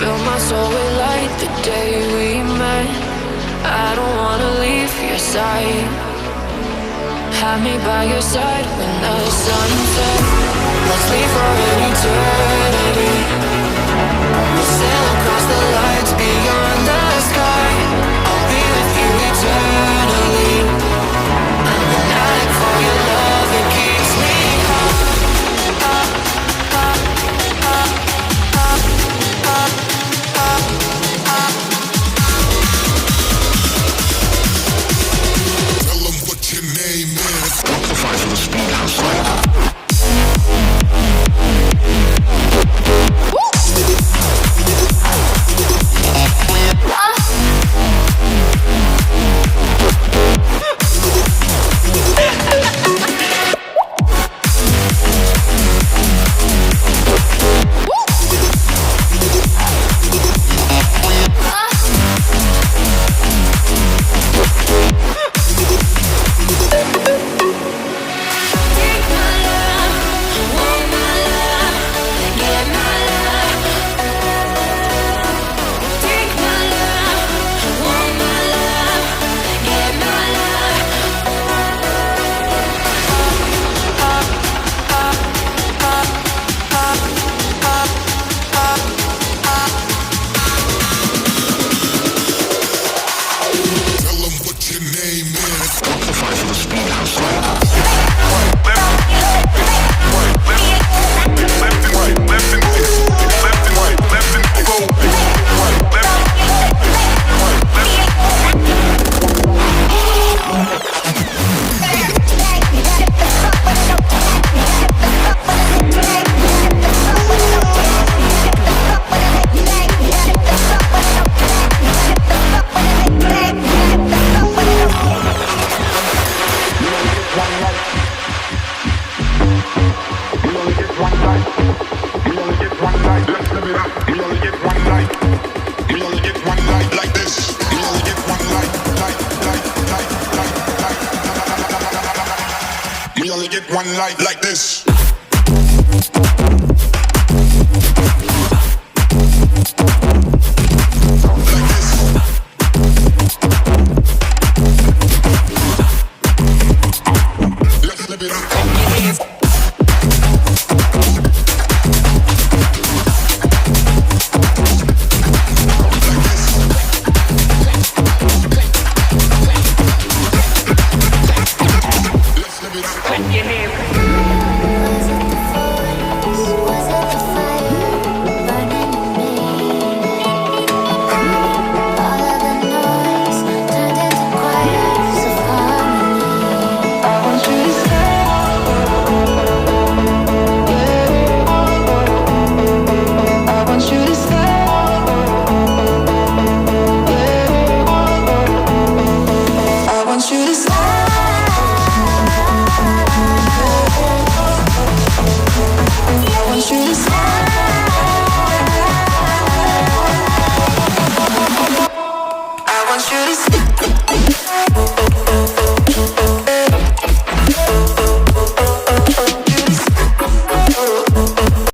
Fill my soul with light the day we met. I don't wanna leave your side. Have me by your side when the sun sets. Let's leave for an eternity. We'll sail across the lights beyond the sky. I'll be with you eternally. I'm an addict for your love, it keeps me up, up, up, up, up, up, up, up. Tell them what your name is. Amplify for the speed house. One light like this. Let's live it up. I want you to stay.